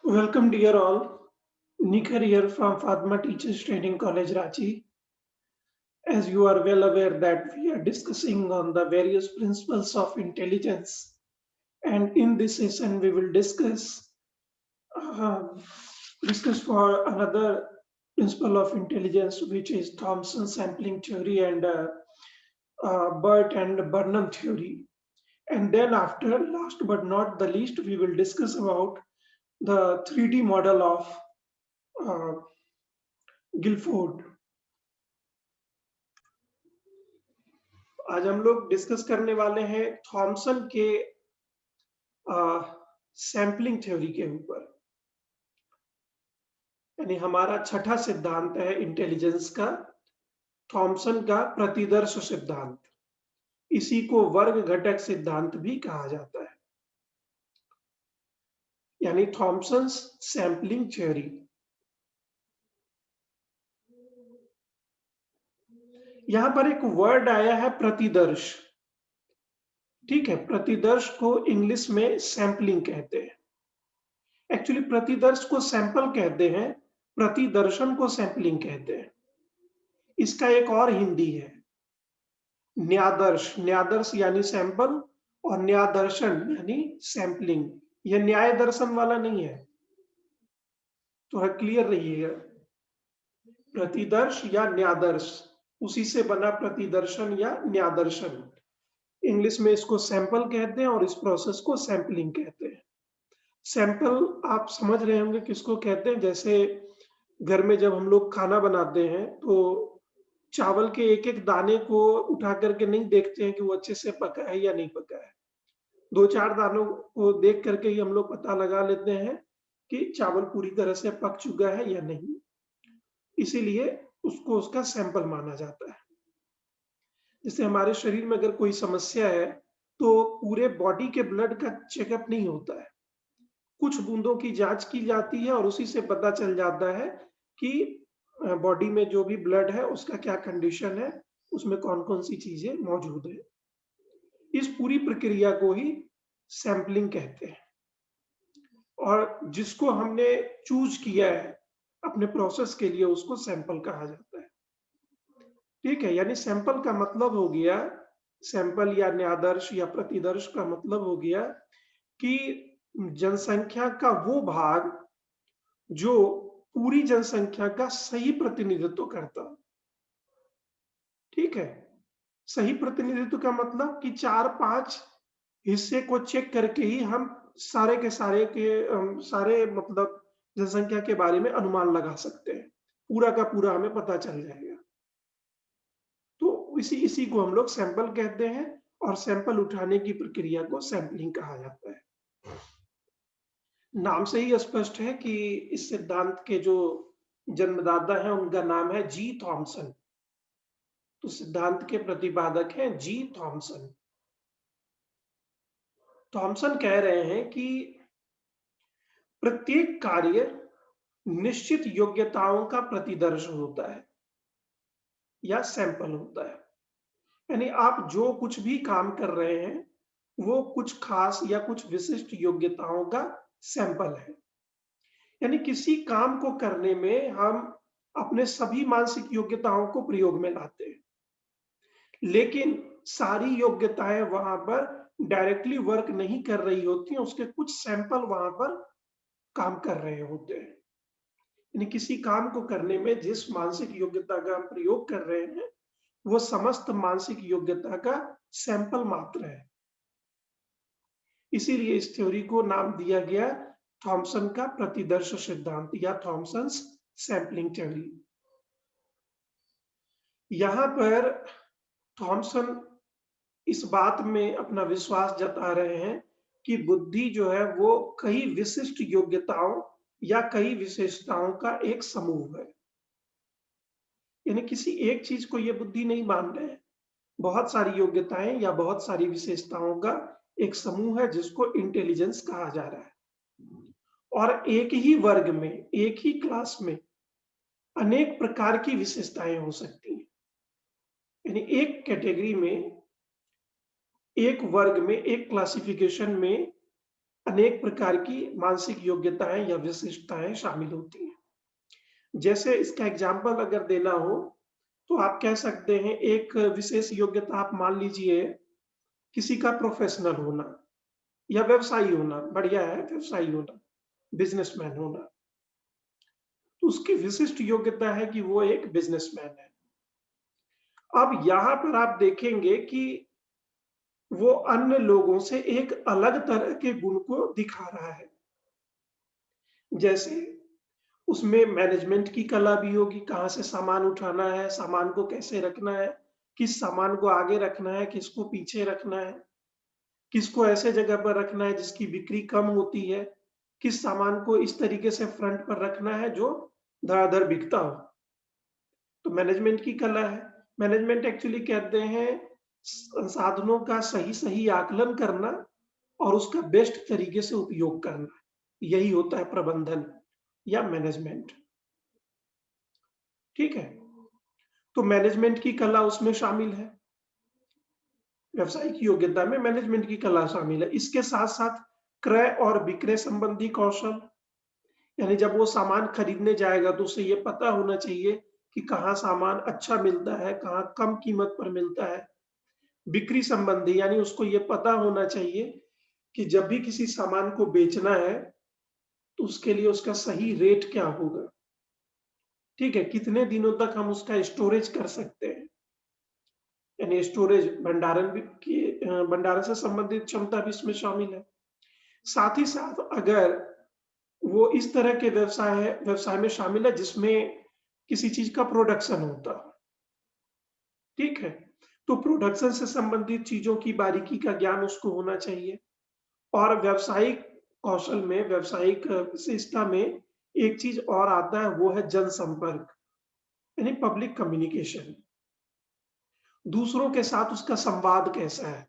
Welcome, dear all. Nikhar here from Fatma Teachers Training College, Ranchi. As you are well aware that we are discussing on the various principles of intelligence, and in this session we will uh, discuss for another principle of intelligence, which is Thomson sampling theory and Burt and Burnham theory. And then after, last but not the least, we will discuss about the 3D model of uh, Guilford. आज हम लोग discuss करने वाले हैं Thompson के sampling theory के ऊपर। यानी हमारा छठा सिद्धांत है इंटेलिजेंस का, थॉमसन का प्रतिदर्श सिद्धांत। इसी को वर्ग घटक सिद्धांत भी कहा जाता है, यानी थॉमसन सैम्पलिंग थ्योरी। यहां पर एक वर्ड आया है प्रतिदर्श। ठीक है, प्रतिदर्श को इंग्लिश में सैम्पलिंग कहते हैं। एक्चुअली प्रतिदर्श को सैंपल कहते हैं, प्रतिदर्शन को सैंपलिंग कहते हैं। इसका एक और हिंदी है, न्यादर्श। न्यादर्श यानी सैंपल और न्यादर्शन यानी सैंपलिंग। यह न्याय दर्शन वाला नहीं है, तो क्लियर रहिएगा। प्रतिदर्श या न्यादर्श, उसी से बना प्रतिदर्शन या न्यादर्शन। इंग्लिश में इसको सैंपल कहते हैं और इस प्रोसेस को सैंपलिंग कहते हैं। सैंपल आप समझ रहे होंगे किसको कहते हैं। जैसे घर में जब हम लोग खाना बनाते हैं तो चावल के एक-एक दाने को उठा करके नहीं देखते हैं कि वो अच्छे से पका है या नहीं पका है। 2-4 दानों को देख करके ही हम लोग पता लगा लेते हैं कि चावल पूरी तरह से पक चुका है या नहीं। इसीलिए उसको उसका सैंपल माना जाता है। जैसे हमारे शरीर में अगर कोई समस्या है, तो पूरे बॉडी के ब्लड का चेकअप नहीं होता है। कुछ बूंदों की जाँच की जाती है और उसी से पता चल जाता है कि बॉडी में जो भी ब्लड है उसका क्या कंडीशन है, उसमें कौन-कौन सी चीज़ें मौजूद हैं। इस पूरी प्रक्रिया को ही सैंपलिंग कहते हैं। और जिसको हमने चूज़ किया है अपने प्रोसेस के लिए, उसको सैंपल कहा जाता है। ठीक है, यानी सैंपल का मतलब हो गया, सैंपल या न्यादर्श या प्रतिदर्श का मतलब हो गया कि जनसंख्या का वो भाग जो पूरी जनसंख्या का सही प्रतिनिधित्व करता। ठीक है, सही प्रतिनिधित्व का मतलब कि 4-5 हिस्से को चेक करके ही हम सारे के सारे सारे मतलब जनसंख्या के बारे में अनुमान लगा सकते हैं। पूरा का पूरा हमें पता चल जाएगा। तो इसी इसी को हम लोग सैंपल कहते हैं और सैंपल उठाने की प्रक्रिया को सैंपलिंग कहा जाता है। नाम से ही स्पष्ट है कि इस सिद्धांत के जो जन्मदाता हैं उनका नाम है जी थॉमसन। तो सिद्धांत के प्रतिपादक हैं जी थॉमसन। थॉमसन कह रहे हैं कि प्रत्येक कार्य निश्चित योग्यताओं का प्रतिदर्श होता है या सैंपल होता है। यानी आप जो कुछ भी काम कर रहे हैं, वो कुछ खास या कुछ विशिष्ट योग्यताओं का सैंपल है। यानी किसी काम को करने में हम अपने सभी मानसिक योग्यताओं को प्रयोग में लाते हैं, लेकिन सारी योग्यताएं वहां पर डायरेक्टली वर्क नहीं कर रही होती हैं, उसके कुछ सैंपल वहां पर काम कर रहे होते हैं। यानी किसी काम को करने में जिस मानसिक योग्यता का हम प्रयोग कर रहे हैं, वो समस्त मानसिक योग्यता का सैंपल मात्र है। इसीलिए इस थ्योरी को नाम दिया गया थॉमसन का प्रतिदर्श सिद्धांत या थॉमसन सैंपलिंग थ्योरी। यहां पर थॉमसन इस बात में अपना विश्वास जता रहे हैं कि बुद्धि जो है वो कई विशिष्ट योग्यताओं या कई विशेषताओं का एक समूह है। यानी किसी एक चीज को ये बुद्धि नहीं मान रहे हैं, बहुत सारी योग्यताएं या बहुत सारी विशेषताओं का एक समूह है जिसको इंटेलिजेंस कहा जा रहा है। और एक ही वर्ग में, एक ही क्लास में अनेक प्रकार की विशेषताएं हो सकती हैं। यानी एक कैटेगरी में, एक वर्ग में, एक क्लासिफिकेशन में अनेक प्रकार की मानसिक योग्यताएं या विशिष्टताएं शामिल होती हैं। जैसे इसका एग्जाम्पल अगर देना हो तो आप कह सकते हैं एक विशेष योग्यता आप मान लीजिए किसी का प्रोफेशनल होना या व्यवसायी होना, बढ़िया है व्यवसायी होना, बिजनेसमैन होना। तो उसकी विशिष्ट योग्यता है कि वो एक बिजनेसमैन है। अब यहाँ पर आप देखेंगे कि वो अन्य लोगों से एक अलग तरह के गुण को दिखा रहा है। जैसे उसमें मैनेजमेंट की कला भी होगी, कहाँ से सामान उठाना है, सामान को कैसे रखना है, किस सामान को आगे रखना है, किसको पीछे रखना है, किसको ऐसे जगह पर रखना है जिसकी बिक्री कम होती है, किस सामान को इस तरीके से फ्रंट पर रखना है जो धड़ाधड़ बिकता हो। तो मैनेजमेंट की कला है। मैनेजमेंट एक्चुअली कहते हैं संसाधनों का सही-सही आकलन करना और उसका बेस्ट तरीके से उपयोग करना। यही होता है प्रबंधन या मैनेजमेंट। ठीक है? तो मैनेजमेंट की कला उसमें शामिल है। व्यावसायिक योग्यता में मैनेजमेंट की कला शामिल है। इसके साथ-साथ क्रय और विक्रय संबंधी कौशल, यानी जब वो सामान खरीदने जाएगा तो उसे ये पता होना चाहिए कि कहाँ सामान अच्छा मिलता है, कहाँ कम कीमत पर मिलता है। बिक्री संबंधी यानी उसको ये पता होना चाहिए कि जब भी किसी सामान को बेचना है, तो उसके लिए उसका सही रेट क्या होगा। ठीक है? कितने दिनों तक हम उसका स्टोरेज कर सकते हैं। यानी स्टोरेज भंडारण भी की भंडारण से संबंधित क्षमता भी इसमें शामिल है। साथ ही साथ अगर वो इस तरह के व्यवसाय में शामिल है जिसमें किसी चीज़ का प्रोडक्शन होता हो, ठीक है? तो प्रोडक्शन से संबंधित चीज़ों की बारीकी का ज्ञान उसको होना चाहिए। और व्यावसायिक कौशल में, व्यावसायिक विशेषता में एक चीज़ और आता है, वो है जनसंपर्क, यानी पब्लिक कम्युनिकेशन। दूसरों के साथ उसका संवाद कैसा है,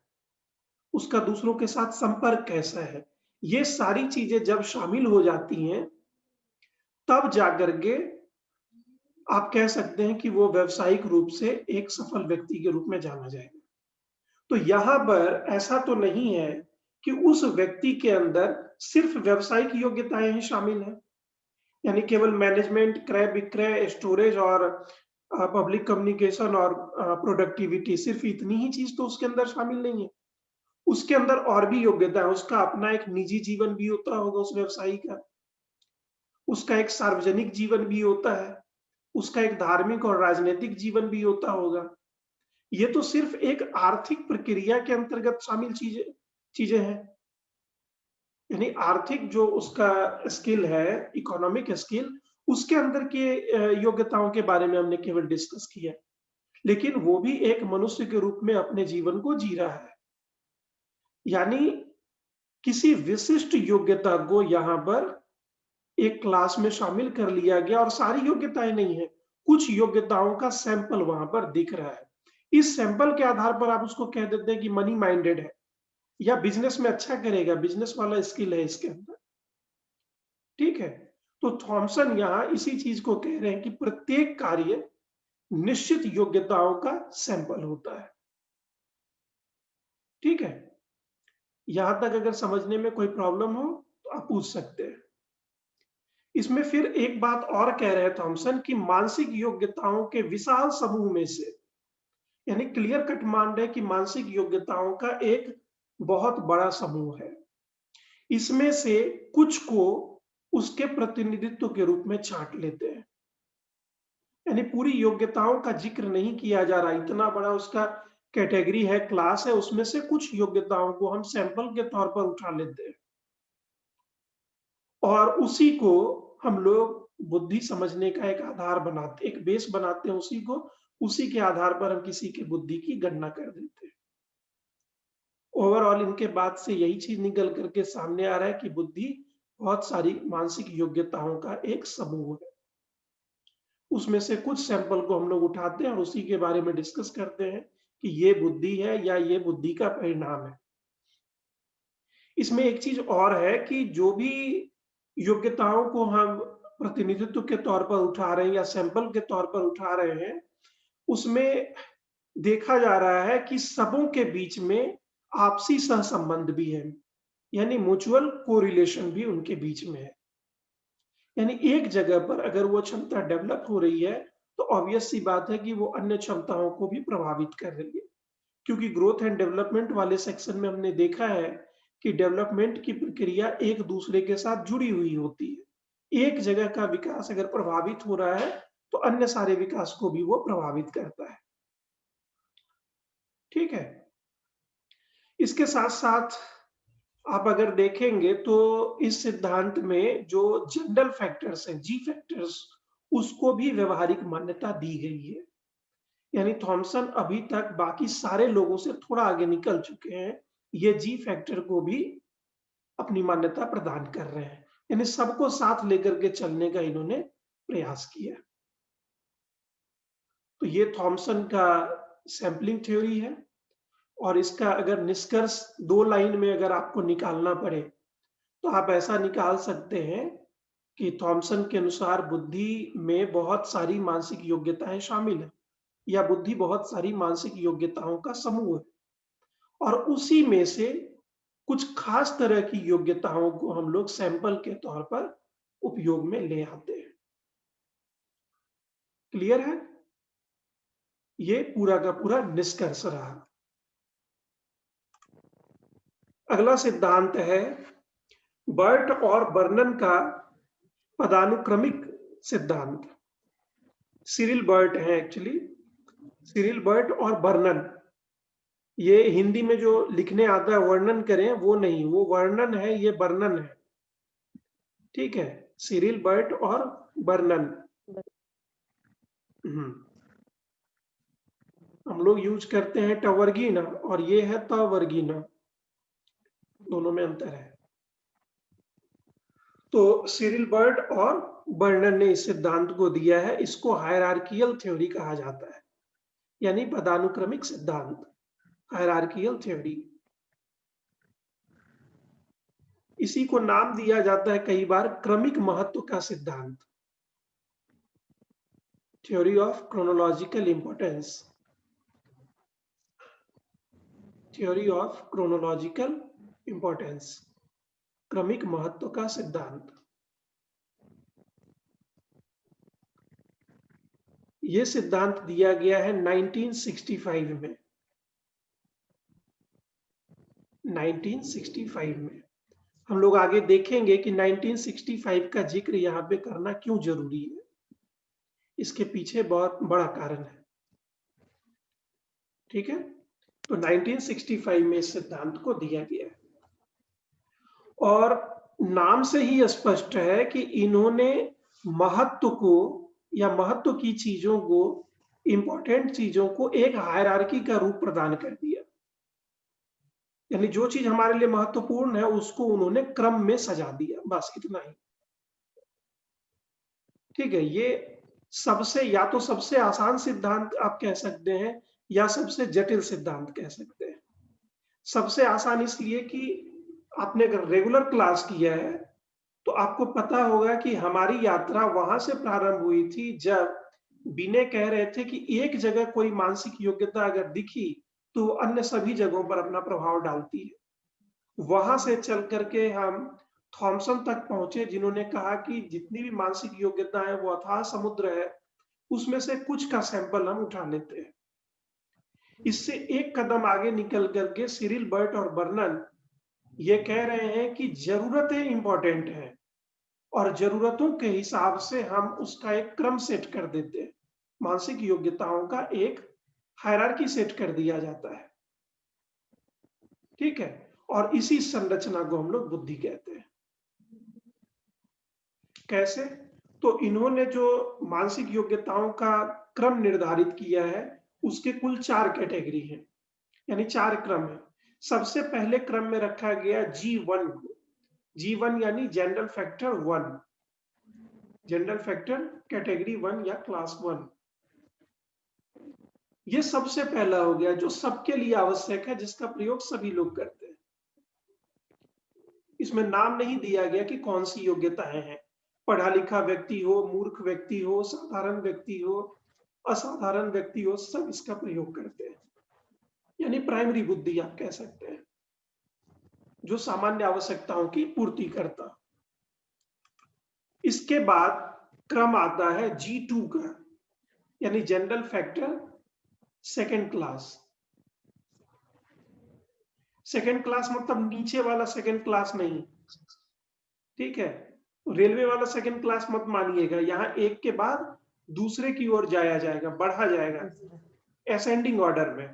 उसका दूसरों के साथ संपर्क कैसा है, ये सारी चीज़ें जब शामिल हो जाती हैं, तब जाकर के आप कह सकते हैं कि वो व्यावसायिक रूप से एक सफल व्यक्ति के रूप में जाना जाएगा। तो यहाँ पर ऐसा तो नहीं है कि उस व्यक्ति के अंदर सिर्फ व्यावसायिक योग्यताएँ ही शामिल हैं। यानी केवल मैनेजमेंट, क्रय-विक्रय, स्टोरेज और पब्लिक कम्युनिकेशन और प्रोडक्टिविटी सिर्फ इतनी ही चीज़ तो उसके अंदर शामिल नहीं है। उसके अंदर और भी योग्यता है, उसका अपना एक निजी जीवन भी होता होगा उस व्यवसायी का, उसका एक सार्वजनिक जीवन भी होता है, उसका एक धार्मिक और राजनैतिक जीवन भी होता होगा। ये तो सिर्फ एक आर्थिक प्रक्रिया के अंतर्गत शामिल चीज़ें चीज़ें हैं। यानी आर्थिक जो उसका स्किल है, इकोनॉमिक स्किल, उसके अंदर के योग्यताओं के बारे में हमने केवल डिस्कस किया। लेकिन वो भी एक मनुष्य के रूप में अपने जीवन को जी रहा है। यानी किसी विशिष्ट योग्यता को यहाँ पर एक क्लास में शामिल कर लिया गया और सारी योग्यताएँ नहीं है। कुछ योग्यताओं का सैंपल वहाँ पर दिख रहा है। इस सैंपल के आधार पर आप उसको कह देते हैं कि मनी माइंडेड है या बिज़नेस में अच्छा करेगा, बिज़नेस वाला स्किल है इसके अंदर। ठीक है? तो थॉमसन यहाँ इसी चीज़ को कह रहे हैं कि प्रत्येक कार्य निश्चित योग्यताओं का सैंपल होता है। ठीक है? यहाँ तक अगर समझने में कोई प्रॉब्लम हो, तो आप पूछ सकते हैं। इसमें फिर एक बात और कह रहे हैं थॉमसन कि मानसिक योग्यताओं के विशाल समूह में से, यानी क्लियर कट मान रहे हैं कि मानसिक योग्यताओं का एक बहुत बड़ा समूह है। इसमें से कुछ को उसके प्रतिनिधित्व के रूप में छाँट लेते हैं। यानी पूरी योग्यताओं का ज़िक्र नहीं किया जा रहा, इतना बड़ा उसका कैटेगरी है, क्लास है, उसमें से कुछ योग्यताओं को हम सैंपल के तौर पर उठा लेते हैं। और उसी को हम लोग बुद्धि समझने का एक आधार बनाते, एक बेस बनाते हैं उसी को, उसी के आधार पर हम किसी की बुद्धि की गणना कर देते हैं। ओवरऑल इनके बात से यही चीज़ निकल कर के सामने आ रहा है कि बुद्धि बहुत सारी मानसिक योग्यताओं का एक समूह है। उसमें से कुछ सैंपल को हम लोग उठाते हैं और उसी के बारे में डिस्कस करते हैं कि ये बुद्धि है या ये बुद्धि का परिणाम है। इसमें एक चीज़ और है कि जो भी योग्यताओं को हम प्रतिनिधित्व के तौर पर उठा रहे हैं या सैंपल के तौर पर उठा रहे हैं, उसमें देखा जा रहा है कि सबों के बीच में आपसी सहसंबंध भी है। यानी म्यूचुअल कोरिलेशन भी उनके बीच में है। यानी एक जगह पर अगर वो क्षमता डेवलप हो रही है, तो ऑब्वियस सी बात है कि वो अन्य क्षमताओं को भी प्रभावित कर रही है। क्योंकि ग्रोथ एंड डेवलपमेंट वाले सेक्शन में हमने देखा है कि डेवलपमेंट की प्रक्रिया एक दूसरे के साथ जुड़ी हुई होती है। एक जगह का विकास अगर प्रभावित हो रहा है, तो अन्य सारे विकास को भी वो प्रभावित करता है। ठीक है। इसके साथ-साथ आप अगर देखेंगे तो इस सिद्धांत में जो जनरल फैक्टर्स हैं, जी फैक्टर्स, उसको भी व्यवहारिक मान्यता दी गई है। यानी थॉमसन अभी तक बाकी सारे लोगों से थोड़ा आगे निकल चुके हैं। ये जी फैक्टर को भी अपनी मान्यता प्रदान कर रहे हैं। यानी सबको साथ लेकर के चलने का इन्होंने प्रयास किया। तो ये थॉमसन का सैंपलिंग थ्योरी है और इसका अगर निष्कर्ष 2 लाइन में अगर आपको निकालना पड़े, तो आप ऐसा निकाल सकते हैं कि थॉमसन के अनुसार बुद्धि में बहुत सारी मानसिक योग्यताएं शामिल हैं, या बुद्धि बहुत सारी मानसिक योग्यताओं का समूह है और उसी में से कुछ खास तरह की योग्यताओं को हम लोग सैंपल के तौर पर उपयोग में ले आते हैं। क्लियर है? ये पूरा का पूरा निष्कर्ष रहा। अगला सिद्धांत है बर्ट और बर्नन का पदानुक्रमिक सिद्धांत। सिरिल बर्ट है एक्चुअली, सिरिल बर्ट और बर्नन। ये हिंदी में जो लिखने आता है वर्णन करें, वो नहीं, वो वर्णन है, ये वर्णन है। ठीक है, सिरिल बर्ट और बर्नन। हम लोग यूज करते हैं टवर्गीना और ये है तवर्गीना, दोनों में अंतर है। तो सिरिल बर्ट और बर्नन ने इस सिद्धांत को दिया है। इसको हायरार्कियल थ्योरी कहा जाता है, यानी पदानुक्रमिक सिद्धांत, हायरार्कियल थ्योरी। इसी को नाम दिया जाता है कई बार क्रमिक महत्व का सिद्धांत, theory of chronological importance, theory of chronological importance, क्रमिक महत्व का सिद्धांत। यह सिद्धांत दिया गया है 1965 में। 1965 में हम लोग आगे देखेंगे कि 1965 का जिक्र यहाँ पे करना क्यों जरूरी है। इसके पीछे बहुत बड़ा कारण है। ठीक है, तो 1965 में इस सिद्धांत को दिया गया है और नाम से ही स्पष्ट है कि इन्होंने महत्व को या महत्व की चीजों को, इंपॉर्टेंट चीजों को एक हायरार्की का रूप प्रदान कर दिया। यानी जो चीज हमारे लिए महत्वपूर्ण है उसको उन्होंने क्रम में सजा दिया, बस इतना ही। ठीक है, ये सबसे, या तो सबसे आसान सिद्धांत आप कह सकते हैं या सबसे जटिल सिद्धांत कह सकते हैं। सबसे आसान इसलिए कि आपने अगर रेगुलर क्लास किया है तो आपको पता होगा कि हमारी यात्रा वहां से प्रारंभ हुई थी जब बिने कह रहे थे कि एक जगह कोई मानसिक योग्यता अगर दिखी तो वो अन्य सभी जगहों पर अपना प्रभाव डालती है। वहां से चल करके हम थॉमसन तक पहुंचे, जिन्होंने कहा कि जितनी भी मानसिक योग्यता है वो अथाह समुद्र है, उसमें से कुछ का सैंपल हम उठा लेते हैं। इससे एक कदम आगे निकल करके सिरिल बर्ट और बर्नन ये कह रहे हैं कि जरूरतें इंपॉर्टेंट हैं और जरूरतों के हिसाब से हम उसका एक क्रम सेट कर देते हैं। मानसिक योग्यताओं का एक हायरार्की सेट कर दिया जाता है। ठीक है, और इसी संरचना को हम लोग बुद्धि कहते हैं। कैसे? तो इन्होंने जो मानसिक योग्यताओं का क्रम निर्धारित किया है उसके कुल 4 कैटेगरी हैं, यानी 4 क्रम है। सबसे पहले क्रम में रखा गया G1 को। G1 यानी general factor 1, general factor category 1 या क्लास 1। ये सबसे पहला हो गया जो सबके लिए आवश्यक है, जिसका प्रयोग सभी लोग करते हैं। इसमें नाम नहीं दिया गया कि कौन सी योग्यताएं हैं, पढ़ा लिखा व्यक्ति हो, मूर्ख व्यक्ति हो, साधारण व्यक्ति हो, असाधारण व्यक्ति हो, सब इसका प्रयोग करते हैं। यानी प्राइमरी बुद्धि आप कह सकते हैं। जो सामान्य आवश्यकताओं की पूर्ति करता। इसके बाद क्रम आता है G2 का, यानी general factor second class. Second class मतलब नीचे वाला सेकंड क्लास नहीं, ठीक है। रेलवे वाला सेकंड क्लास मत मानिएगा, यहां एक के बाद दूसरे की ओर जाया जाएगा, बढ़ा जाएगा असेंडिंग ऑर्डर में,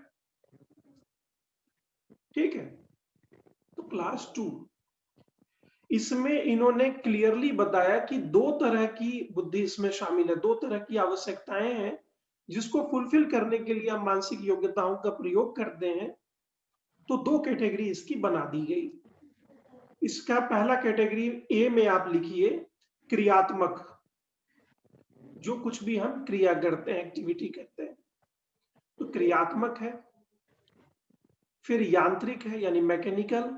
ठीक है। तो क्लास 2, इसमें इन्होंने क्लियरली बताया कि दो तरह की बुद्धि इसमें शामिल है, दो तरह की आवश्यकताएं हैं जिसको फुलफिल करने के लिए हम मानसिक योग्यताओं का प्रयोग करते हैं। तो दो कैटेगरी इसकी बना दी गई। इसका पहला कैटेगरी ए में आप लिखिए क्रियात्मक, जो कुछ भी हम क्रिया करते हैं, एक्टिविटी करते हैं, तो क्रियात्मक है। फिर यांत्रिक है यानी मैकेनिकल।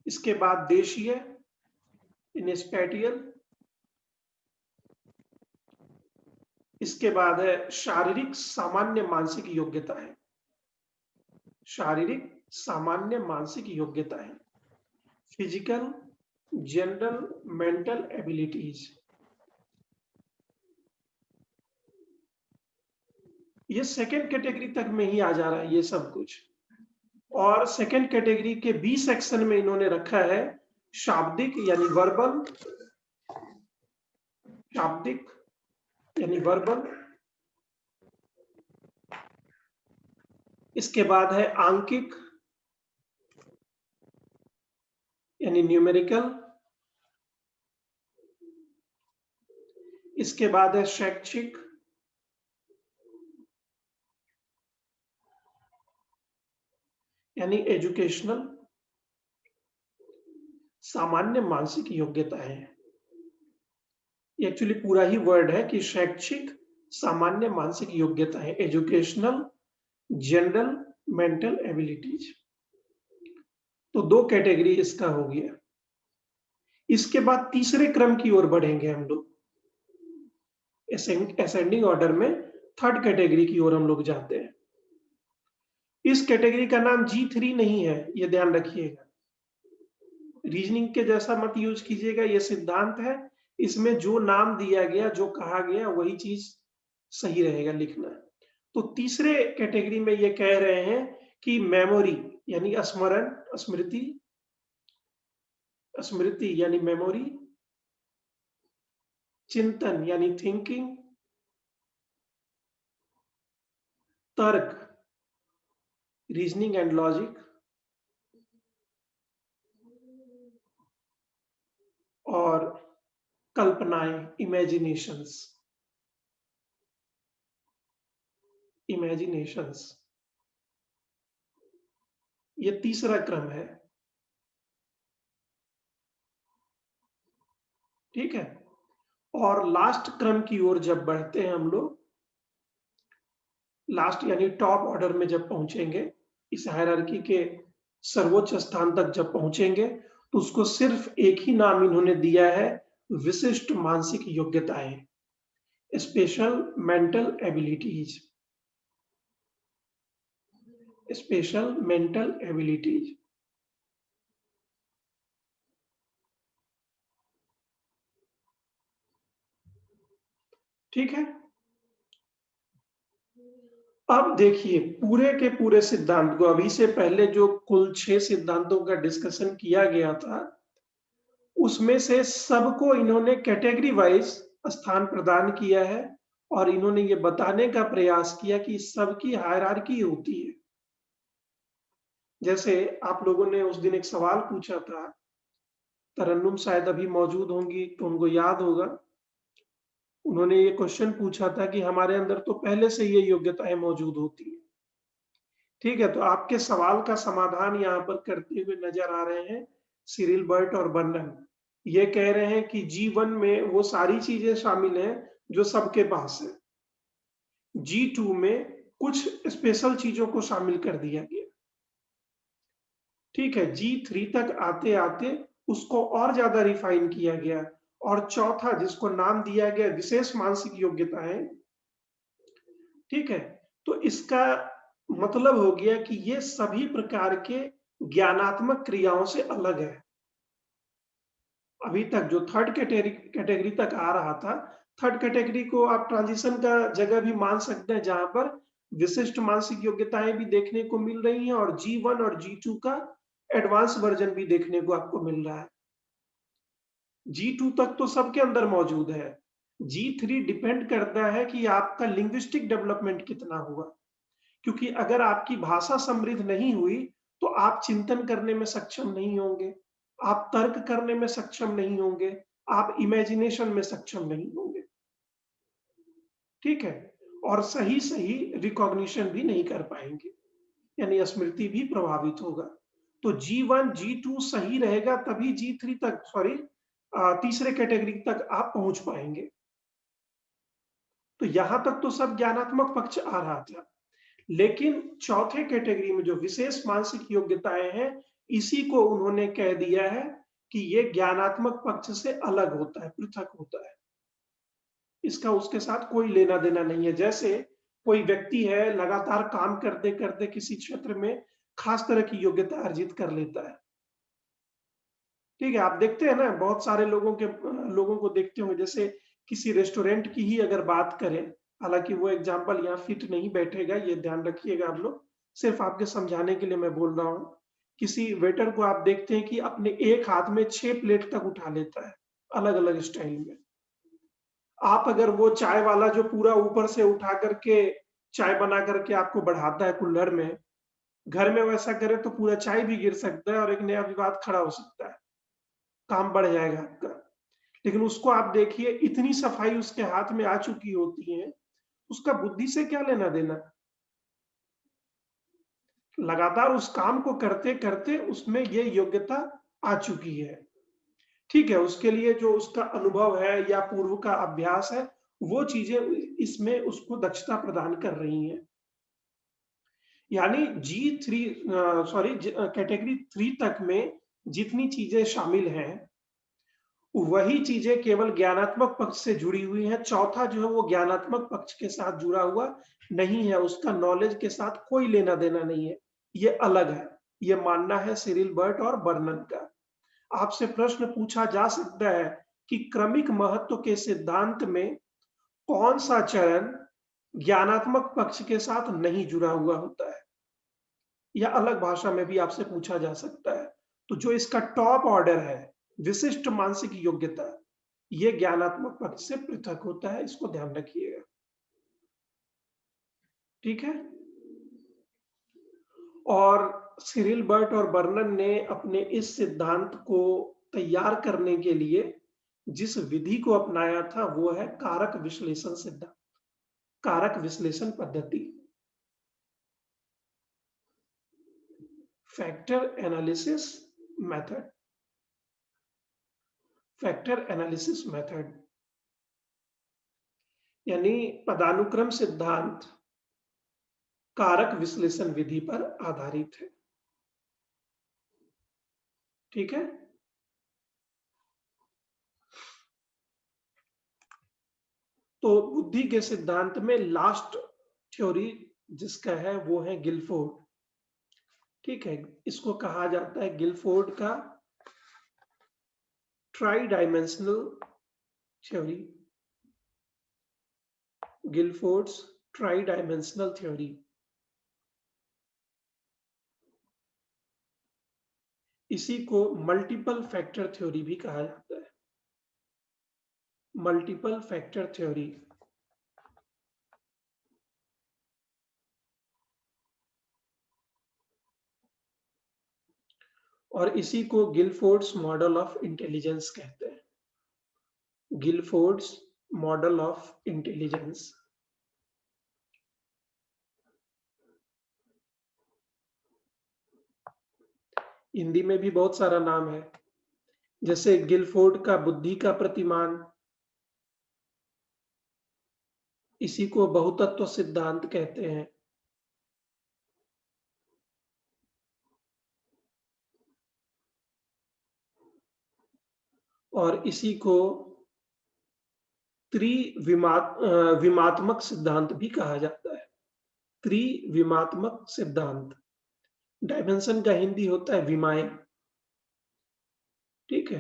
इसके बाद देशीय यानी स्पैटियल। इसके बाद है शारीरिक सामान्य मानसिक योग्यता है, शारीरिक सामान्य मानसिक योग्यता है, फिजिकल जनरल मेंटल एबिलिटीज। ये सेकेंड कैटेगरी तक में ही आ जा रहा है ये सब कुछ। और सेकेंड कैटेगरी के बी सेक्शन में इन्होंने रखा है शाब्दिक यानी वर्बल, शाब्दिक यानी वर्बल। इसके बाद है आंकिक यानी न्यूमेरिकल। इसके बाद है शैक्षिक, यानी एजुकेशनल। सामान्य मानसिक योग्यता है, एक्चुअली पूरा ही वर्ड है कि शैक्षिक सामान्य मानसिक योग्यता है, एजुकेशनल जनरल मेंटल एबिलिटीज। तो दो कैटेगरी इसका हो गया। इसके बाद तीसरे क्रम की ओर बढ़ेंगे हम लोग, असेंडिंग ऑर्डर में थर्ड कैटेगरी की ओर हम लोग जाते हैं। इस कैटेगरी का नाम G3 नहीं है, ये ध्यान रखिएगा। रीजनिंग के जैसा मत यूज कीजिएगा, ये सिद्धांत है, इसमें जो नाम दिया गया, जो कहा गया, वही चीज सही रहेगा लिखना। तो तीसरे कैटेगरी में ये कह रहे हैं कि मेमोरी यानी स्मरण, स्मृति, स्मृति यानी मेमोरी, चिंतन यानी थिंकिंग, तर्क रीजनिंग एंड लॉजिक, और कल्पनाएं इमेजिनेशंस, इमेजिनेशंस। ये तीसरा क्रम है, ठीक है। और लास्ट क्रम की ओर जब बढ़ते हैं हम लोग, लास्ट यानी टॉप ऑर्डर में जब पहुंचेंगे, इस हायरार्की के सर्वोच्च स्थान तक जब पहुंचेंगे, तो उसको सिर्फ एक ही नाम इन्होंने दिया है, विशिष्ट मानसिक योग्यताएं, special mental abilities, special mental abilities. ठीक है। अब देखिए पूरे के पूरे सिद्धांत को, अभी से पहले जो कुल 6 सिद्धांतों का डिस्कशन किया गया था, उसमें से सबको इन्होंने कैटेगरी वाइज स्थान प्रदान किया है, और इन्होंने ये बताने का प्रयास किया कि सबकी हायरार्की होती है। जैसे आप लोगों ने उस दिन एक सवाल पूछा था, तरन्नुम शायद अभी मौजूद होंगी तो उनको याद होगा, उन्होंने ये क्वेश्चन पूछा था कि हमारे अंदर तो पहले से ये योग्यताएं मौजूद होती है, ठीक है। तो आपके सवाल का समाधान यहाँ पर करते हुए नजर आ रहे हैं सिरिल बर्ट और बर्नन। ये कह रहे हैं कि G1 में वो सारी चीजें शामिल हैं जो सबके पास है, G2 में कुछ स्पेशल चीजों को शामिल कर दिया गया, ठीक है। G3 तक आते आते उसको और ज्यादा रिफाइन किया गया, और चौथा जिसको नाम दिया गया विशेष मानसिक योग्यता है, ठीक है। तो इसका मतलब हो गया कि ये सभी प्रकार के ज्ञानात्मक क्रियाओं से अलग है। अभी तक जो थर्ड कैटेगरी तक आ रहा था, थर्ड कैटेगरी को आप ट्रांजिशन का जगह भी मान सकते हैं, जहां पर विशिष्ट मानसिक योग्यताएं भी देखने को मिल रही हैं और G1 और G2 का एडवांस वर्जन भी देखने को आपको मिल रहा है। G2 तक तो सबके अंदर मौजूद है। G3 डिपेंड करता है कि आपका लिंग्विस्टिक डेवलपमेंट कितना हुआ। क्योंकि अगर आपकी भाषा समृद्ध नहीं हुई, तो आप चिंतन करने में सक्षम नहीं होंगे, आप तर्क करने में सक्षम नहीं होंगे, आप इमेजिनेशन में सक्षम नहीं होंगे। ठीक है? और सही-सही रिकॉग्निशन भी नहीं कर पाएंगे, यानी स्मृति भी प्रभावित होगा। तो G1, G2 सही रहेगा तभी G3 तक, सॉरी, तीसरे कैटेगरी तक आप पहुंच पाएंगे। तो यहां तक तो सब ज्ञानात्मक पक्ष आ रहा था। लेकिन चौथे कैटेगरी में जो विशेष मानसिक योग्यताएं हैं, इसी को उन्होंने कह दिया है कि ये ज्ञानात्मक पक्ष से अलग होता है, पृथक होता है। इसका उसके साथ कोई लेना देना नहीं है। जैसे कोई व्यक्ति है, लगातार काम करते करते किसी क्षेत्र में खास तरह की योग्यता अर्जित कर लेता है। ठीक है, आप देखते हैं ना, बहुत सारे लोगों को देखते होंगे। जैसे किसी रेस्टोरेंट की ही अगर बात करें, हालांकि वो एग्जाम्पल यहाँ फिट नहीं बैठेगा, ये ध्यान रखिएगा आप लोग, सिर्फ आपके समझाने के लिए मैं बोल रहा हूँ। किसी वेटर को आप देखते हैं कि अपने एक हाथ में 6 प्लेट तक उठा लेता है, अलग अलग स्टाइल में। आप अगर वो चाय वाला जो पूरा ऊपर से उठा करके चाय बना करके आपको बढ़ाता है कुल्हड़ में, घर में वैसा करे तो पूरा चाय भी गिर सकता है और एक नया विवाद खड़ा हो सकता है, काम बढ़ जाएगा आपका। लेकिन उसको आप देखिए, इतनी सफाई उसके हाथ में आ चुकी होती है, उसका बुद्धि से क्या लेना देना। लगातार उस काम को करते करते उसमें ये योग्यता आ चुकी है। ठीक है, उसके लिए जो उसका अनुभव है या पूर्व का अभ्यास है, वो चीजें इसमें उसको दक्षता प्रदान कर रही हैं। यानी G3, सॉरी, कैटेगरी 3 तक में जितनी चीजें शामिल हैं, वही चीजें केवल ज्ञानात्मक पक्ष से जुड़ी हुई हैं। चौथा जो है वो ज्ञानात्मक पक्ष के साथ जुड़ा हुआ नहीं है, उसका नॉलेज के साथ कोई लेना देना नहीं है, ये अलग है। ये मानना है सिरिल बर्ट और बर्नन का। आपसे प्रश्न पूछा जा सकता है कि क्रमिक महत्व के सिद्धांत में कौन सा चरण ज्ञानात्मक पक्ष के साथ नहीं जुड़ा हुआ होता है, या अलग भाषा में भी आपसे पूछा जा सकता है। तो जो इसका टॉप ऑर्डर है, विशिष्ट मानसिक योग्यता, ये ज्ञानात्मक पक्ष से पृथक होता है, इसको ध्यान रखिएगा। ठीक है? और सिरिल बर्ट और बर्नन ने अपने इस सिद्धांत को तैयार करने के लिए जिस विधि को अपनाया था, वो है कारक विश्लेषण सिद्धांत, कारक विश्लेषण पद्धति, factor analysis method, factor analysis method, यानी पदानुक्रम सिद्धांत कारक विश्लेषण विधि पर आधारित है। ठीक है? तो बुद्धि के सिद्धांत में लास्ट थ्योरी जिसका है वो है गिलफोर्ड। ठीक है, इसको कहा जाता है गिलफोर्ड का tri dimensional theory, Guilford's tri dimensional theory. इसी को मल्टीपल फैक्टर थ्योरी भी कहा जाता है, मल्टीपल फैक्टर थ्योरी। और इसी को गिलफोर्ड्स मॉडल ऑफ इंटेलिजेंस कहते हैं, गिलफोर्ड्स मॉडल ऑफ इंटेलिजेंस। हिंदी में भी बहुत सारा नाम है, जैसे गिलफोर्ड का बुद्धि का प्रतिमान, इसी को बहुतत्व सिद्धांत कहते हैं। और इसी को विमात्मक सिद्धांत भी कहा जाता है। त्रिविमात्मक सिद्धांत। डायमेंशन का हिंदी होता है विमाएं। ठीक है,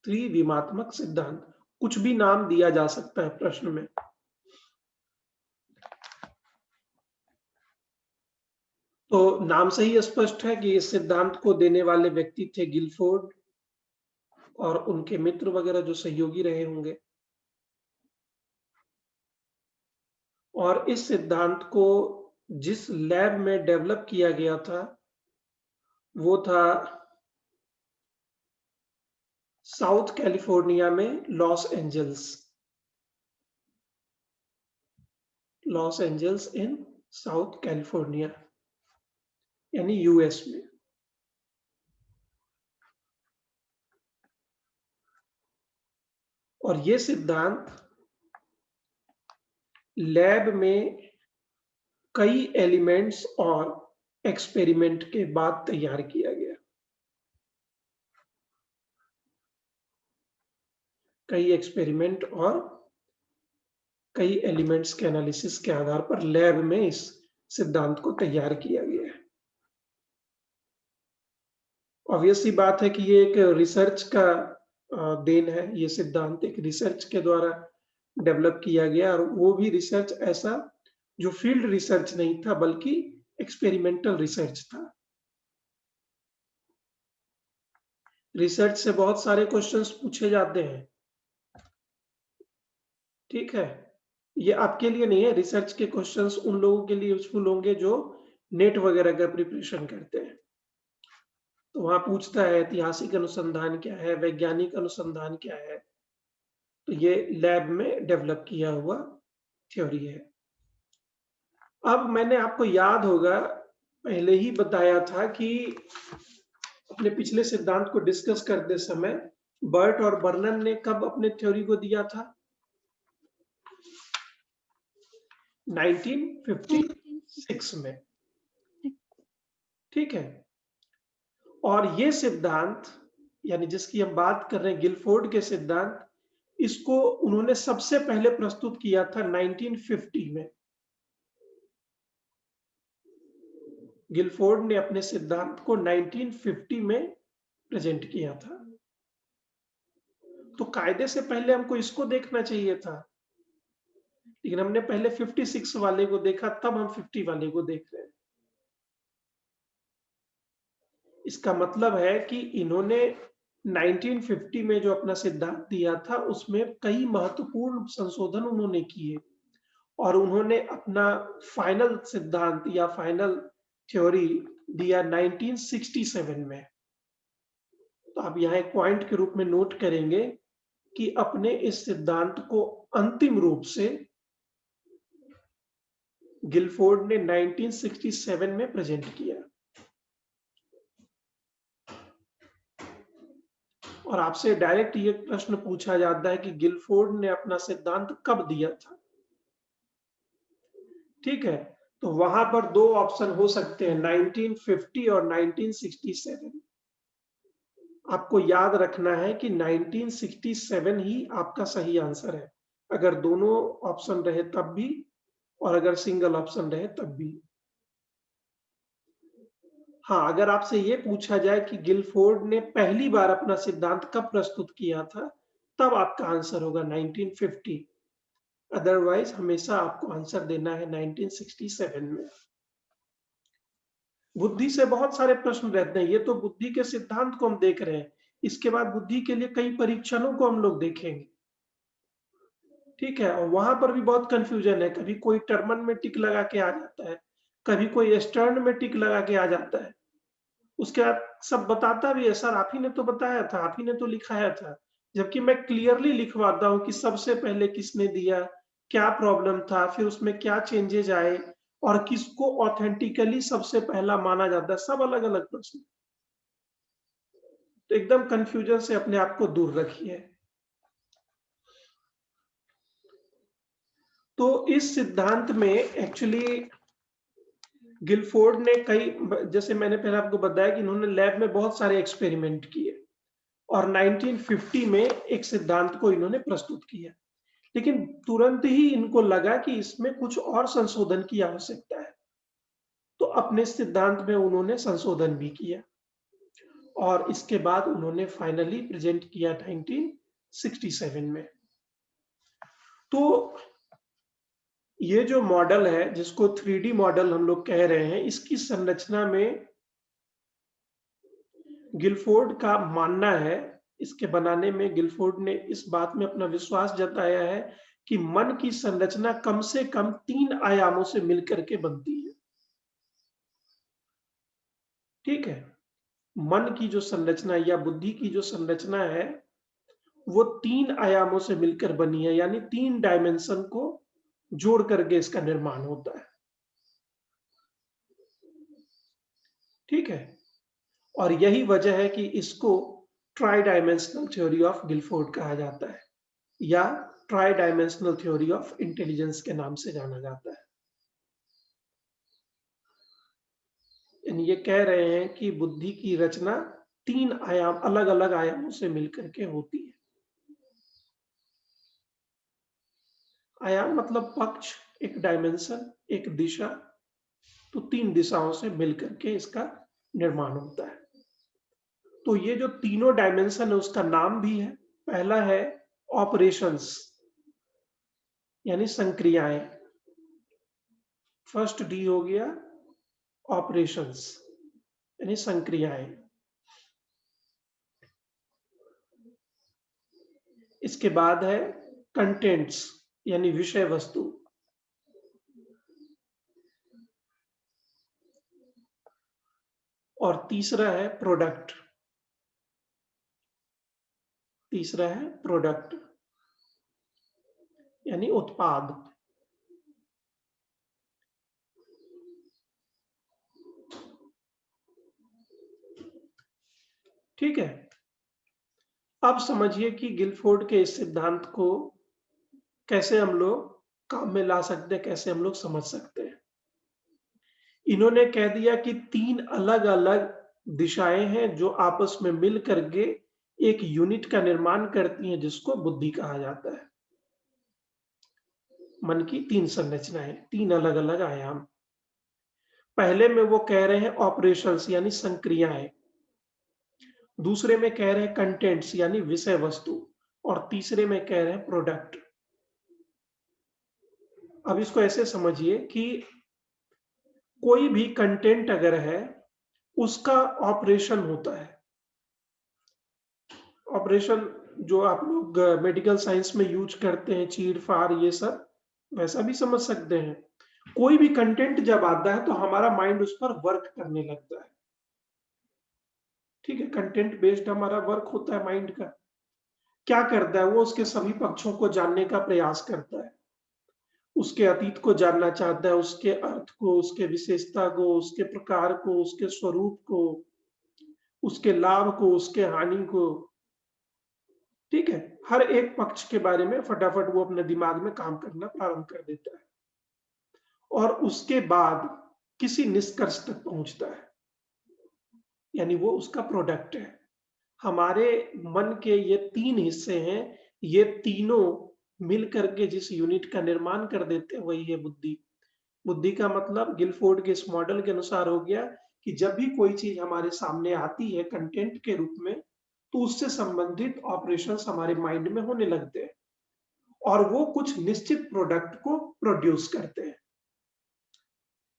त्रिविमात्मक सिद्धांत। कुछ भी नाम दिया जा सकता है प्रश्न में। तो नाम से ही स्पष्ट है कि इस सिद्धांत को देने वाले व्यक्ति थे गिलफोर्ड और उनके मित्र वगैरह जो सहयोगी रहे होंगे। और इस सिद्धांत को जिस लैब में डेवलप किया गया था वो था साउथ कैलिफोर्निया में लॉस एंजल्स इन साउथ कैलिफोर्निया यानी यूएस में। और ये सिद्धांत लैब में कई एलिमेंट्स और एक्सपेरिमेंट के बाद तैयार किया गया। कई एक्सपेरिमेंट और कई एलिमेंट्स के एनालिसिस के आधार पर लैब में इस सिद्धांत को तैयार किया गया है। ऑब्वियस सी बात है कि ये एक रिसर्च का देन है। ये सिद्धांत एक रिसर्च के द्वारा डेवलप किया गया और वो भी रिसर्च ऐसा जो फील्ड रिसर्च नहीं था बल्कि एक्सपेरिमेंटल रिसर्च था। रिसर्च से बहुत सारे क्वेश्चंस पूछे जाते हैं। ठीक है, ये आपके लिए नहीं है। रिसर्च के क्वेश्चंस उन लोगों के लिए यूजफुल होंगे जो नेट वगैरह का प्रिपरेशन करते हैं। तो वहां पूछता है ऐतिहासिक अनुसंधान क्या है, वैज्ञानिक अनुसंधान क्या है। तो ये लैब में डेवलप किया हुआ थ्योरी है। अब मैंने आपको याद होगा पहले ही बताया था कि अपने पिछले सिद्धांत को डिस्कस करते समय बर्ट और बर्नन ने कब अपने थ्योरी को दिया था? 1956 में। ठीक है, और ये सिद्धांत यानी जिसकी हम बात कर रहे हैं गिलफोर्ड के सिद्धांत, इसको उन्होंने सबसे पहले प्रस्तुत किया था 1950 में। गिलफोर्ड ने अपने सिद्धांत को 1950 में प्रेजेंट किया था। तो कायदे से पहले हमको इसको देखना चाहिए था, लेकिन हमने पहले 56 वाले को देखा, तब हम 50 वाले को देख रहे हैं। इसका मतलब है कि इन्होंने 1950 में जो अपना सिद्धांत दिया था उसमें कई महत्वपूर्ण संशोधन उन्होंने किए और उन्होंने अपना फाइनल सिद्धांत या फाइनल थ्योरी दिया 1967 में। तो आप यहाँ एक पॉइंट के रूप में नोट करेंगे कि अपने इस सिद्धांत को अंतिम रूप से गिलफोर्ड ने 1967 में प्रेजेंट किया। और आपसे डायरेक्ट ये प्रश्न पूछा जाता है कि गिलफोर्ड ने अपना सिद्धांत कब दिया था? ठीक है, तो वहां पर दो ऑप्शन हो सकते हैं, 1950 और 1967। आपको याद रखना है कि 1967 ही आपका सही आंसर है, अगर दोनों ऑप्शन रहे तब भी और अगर सिंगल ऑप्शन रहे तब भी। हाँ, अगर आपसे ये पूछा जाए कि गिलफोर्ड ने पहली बार अपना सिद्धांत कब प्रस्तुत किया था, तब आपका आंसर होगा 1950। अदरवाइज हमेशा आपको आंसर देना है 1967 में। बुद्धि से बहुत सारे प्रश्न रहते हैं। ये तो बुद्धि के सिद्धांत को हम देख रहे हैं, इसके बाद बुद्धि के लिए कई परीक्षणों को हम लोग देखेंगे। ठीक है, और वहां पर भी बहुत कंफ्यूजन है। कभी कोई टर्मन में टिक लगा के आ जाता है, कभी कोई स्टर्न में टिक लगा के आ जाता है। उसके बाद सब बताता भी है, सर आप ही ने तो बताया था, आप ही ने तो लिखाया था। जबकि मैं क्लियरली लिखवाता हूं कि सबसे पहले किसने दिया, क्या प्रॉब्लम था, फिर उसमें क्या चेंजेज आए और किसको ऑथेंटिकली सबसे पहला माना जाता है। सब अलग अलग प्रश्न। तो एकदम कंफ्यूजन से अपने आप को दूर रखिए। तो इस सिद्धांत में एक्चुअली गिलफोर्ड ने कई, जैसे मैंने पहले आपको बताया कि इन्होंने लैब में बहुत सारे एक्सपेरिमेंट किए और 1950 में एक सिद्धांत को इन्होंने प्रस्तुत किया। लेकिन तुरंत ही इनको लगा कि इसमें कुछ और संशोधन की आवश्यकता है। अपने सिद्धांत में उन्होंने संशोधन भी किया और इसके बाद उन्होंने फाइनली प्रेजेंट किया 1967 में। तो ये जो मॉडल है जिसको 3D मॉडल हम लोग कह रहे हैं, इसकी संरचना में गिलफोर्ड का मानना है, इसके बनाने में गिलफोर्ड ने इस बात में अपना विश्वास जताया है कि मन की संरचना कम से कम 3 आयामों से मिलकर के बनती है। ठीक है, मन की जो संरचना या बुद्धि की जो संरचना है वो 3 आयामों से मिलकर बनी है, यानी 3 डायमेंशन को जोड़ करके इसका निर्माण होता है। ठीक है, और यही वजह है कि इसको tri dimensional theory of Guilford कहा जाता है या tri dimensional theory of intelligence के नाम से जाना जाता है। ये कह रहे हैं कि बुद्धि की रचना 3 आयाम, अलग अलग आयामों से मिलकर के होती है। आयाम मतलब पक्ष, एक डायमेंशन, एक दिशा, तो 3 दिशाओं से मिलकर के इसका निर्माण होता है। तो ये जो तीनों डायमेंशन है उसका नाम भी है। पहला है ऑपरेशंस यानी संक्रियाएं, फर्स्ट डी हो गया ऑपरेशंस यानी संक्रियाएं। इसके बाद है कंटेंट्स यानी विषय वस्तु। और तीसरा है प्रोडक्ट। तीसरा है प्रोडक्ट यानी उत्पाद। ठीक है, अब समझिए कि गिलफोर्ड के इस सिद्धांत को कैसे हम लोग काम में ला सकते हैं, कैसे हम लोग समझ सकते हैं। इन्होंने कह दिया कि 3 अलग अलग दिशाएं हैं जो आपस में मिल करके एक यूनिट का निर्माण करती हैं जिसको बुद्धि कहा जाता है। मन की 3 संरचनाएं, 3 अलग अलग आयाम। पहले में वो कह रहे हैं ऑपरेशंस यानी संक्रियाएं, दूसरे में कह रहे हैं कंटेंट्स यानी विषय वस्तु, और तीसरे में कह रहे हैं प्रोडक्ट। अब इसको ऐसे समझिए कि कोई भी कंटेंट अगर है उसका ऑपरेशन होता है। ऑपरेशन जो आप लोग मेडिकल साइंस में यूज करते हैं, चीर फाड़ ये सब, वैसा भी समझ सकते हैं। कोई भी कंटेंट जब आता है तो हमारा माइंड उस पर वर्क करने लगता है। ठीक है, कंटेंट बेस्ड हमारा वर्क होता है माइंड का। क्या करता है वो? उसके सभी पक्षों को जानने का प्रयास करता है, उसके अतीत को जानना चाहता है, उसके अर्थ को, उसके विशेषता को, उसके प्रकार को, उसके स्वरूप को, उसके लाभ को, उसके हानि को। ठीक है, हर एक पक्ष के बारे में फटाफट वो अपने दिमाग में काम करना प्रारंभ कर देता है और उसके बाद किसी निष्कर्ष तक पहुंचता है, यानी वो उसका प्रोडक्ट है। हमारे मन के ये 3 हिस्से हैं, ये तीनों मिल करके जिस यूनिट का निर्माण कर देते हैं वही है बुद्धि। बुद्धि का मतलब गिलफोर्ड के इस मॉडल के अनुसार हो गया कि जब भी कोई चीज हमारे सामने आती है कंटेंट के रूप में, तो उससे संबंधित ऑपरेशंस हमारे माइंड में होने लगते हैं और वो कुछ निश्चित प्रोडक्ट को प्रोड्यूस करते हैं।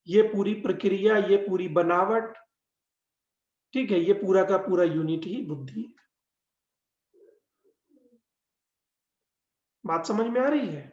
ये पूरी प्रक्रिया, ये पूरी बनावट, ठीक है, ये पूरा का पूरा यूनिट ही बुद्धि है। बात समझ में आ रही है?